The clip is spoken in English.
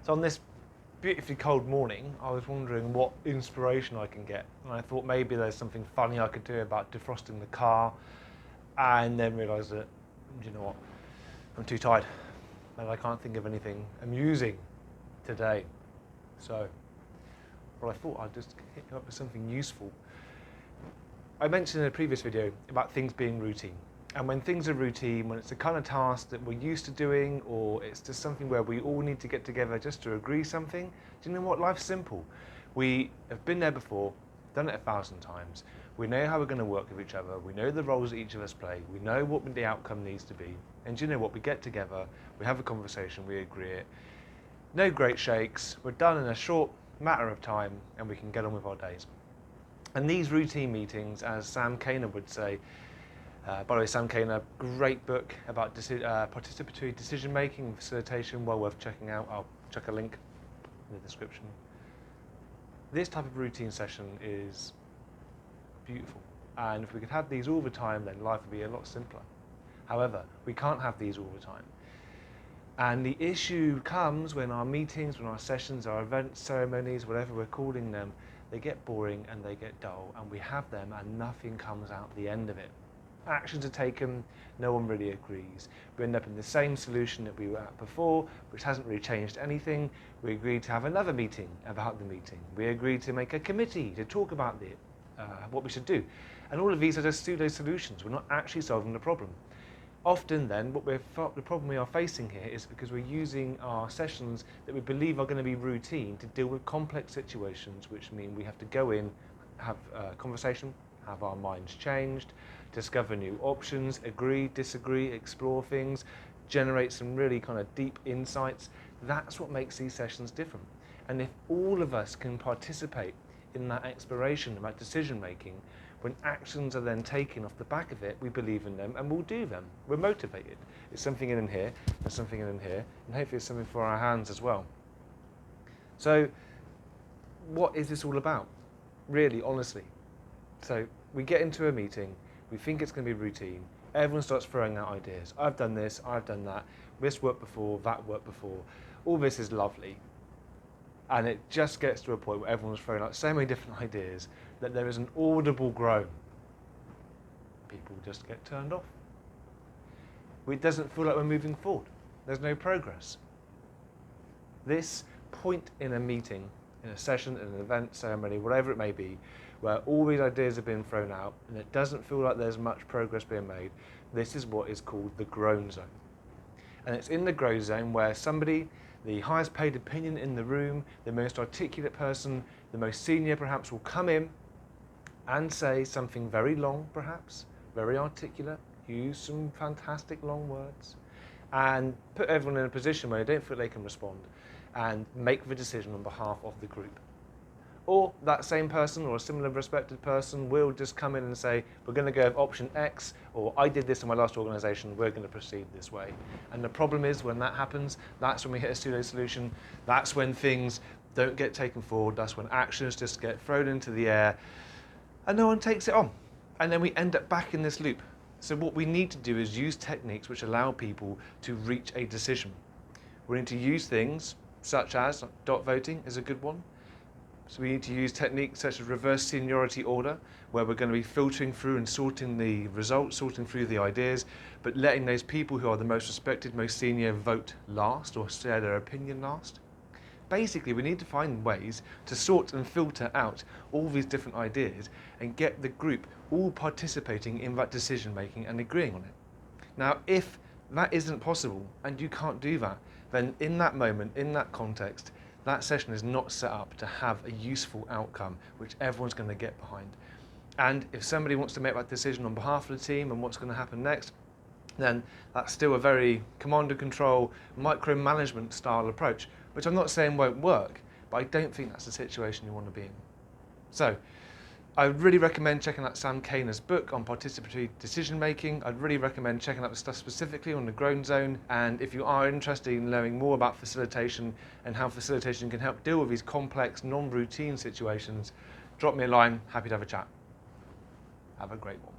So on this beautifully cold morning, I was wondering what inspiration I can get. And I thought maybe there's something funny I could do about defrosting the car, and then realised that, do you know what, I'm too tired and I can't think of anything amusing today. So, well, I thought I'd just hit you up with something useful. I mentioned in a previous video about things being routine. And when things are routine, when it's the kind of task that we're used to doing, or it's just something where we all need to get together just to agree something, do you know what? Life's simple. We have been there before, done it 1,000 times. We know how we're going to work with each other. We know the roles that each of us play. We know what the outcome needs to be. And do you know what? We get together, we have a conversation, we agree it. No great shakes. We're done in a short matter of time, and we can get on with our days. And these routine meetings, as Sam Kaner would say, by the way, Sam Kaner, great book about participatory decision making and facilitation, well worth checking out. I'll chuck a link in the description. This type of routine session is beautiful, and if we could have these all the time, then life would be a lot simpler. However, we can't have these all the time. And the issue comes when our meetings, when our sessions, our events, ceremonies, whatever we're calling them, they get boring and they get dull, and we have them and nothing comes out at the end of it. Actions are taken, no one really agrees. We end up in the same solution that we were at before, which hasn't really changed anything. We agreed to have another meeting about the meeting. We agreed to make a committee to talk about what we should do. And all of these are just pseudo solutions. We're not actually solving the problem. Often then, the problem we are facing here is because we're using our sessions that we believe are going to be routine to deal with complex situations, which mean we have to go in, have a conversation, have our minds changed, discover new options, agree, disagree, explore things, generate some really kind of deep insights. That's what makes these sessions different. And if all of us can participate in that exploration about decision making, when actions are then taken off the back of it, we believe in them and we'll do them. We're motivated. It's something in here, there's something in here, and hopefully it's something for our hands as well. So what is this all about? Really, honestly. So we get into a meeting, we think it's going to be routine, everyone starts throwing out ideas. I've done this, I've done that, this worked before, that worked before. All this is lovely. And it just gets to a point where everyone's throwing out so many different ideas that there is an audible groan. People just get turned off. It doesn't feel like we're moving forward. There's no progress. This point in a meeting, in a session, in an event, ceremony, whatever it may be, where all these ideas have been thrown out and it doesn't feel like there's much progress being made, this is what is called the GROAN zone. And it's in the GROAN zone where somebody, the highest paid opinion in the room, the most articulate person, the most senior perhaps, will come in and say something very long perhaps, very articulate, use some fantastic long words, and put everyone in a position where they don't feel they can respond and make the decision on behalf of the group. Or that same person or a similar respected person will just come in and say, we're going to go with option X, or I did this in my last organization, we're going to proceed this way. And the problem is when that happens, that's when we hit a pseudo solution, that's when things don't get taken forward, that's when actions just get thrown into the air and no one takes it on. And then we end up back in this loop. So what we need to do is use techniques which allow people to reach a decision. We need to use things such as dot voting is a good one. So we need to use techniques such as reverse seniority order, where we're going to be filtering through and sorting the results, sorting through the ideas, but letting those people who are the most respected, most senior vote last or share their opinion last. Basically, we need to find ways to sort and filter out all these different ideas and get the group all participating in that decision making and agreeing on it. Now, if that isn't possible and you can't do that, then in that moment, in that context, that session is not set up to have a useful outcome which everyone's going to get behind. And if somebody wants to make that decision on behalf of the team and what's going to happen next, then that's still a very command and control, micromanagement style approach, which I'm not saying won't work, but I don't think that's the situation you want to be in. So I would really recommend checking out Sam Kaner's book on participatory decision making. I'd really recommend checking out the stuff specifically on the GROAN zone. And if you are interested in learning more about facilitation and how facilitation can help deal with these complex, non-routine situations, drop me a line. Happy to have a chat. Have a great one.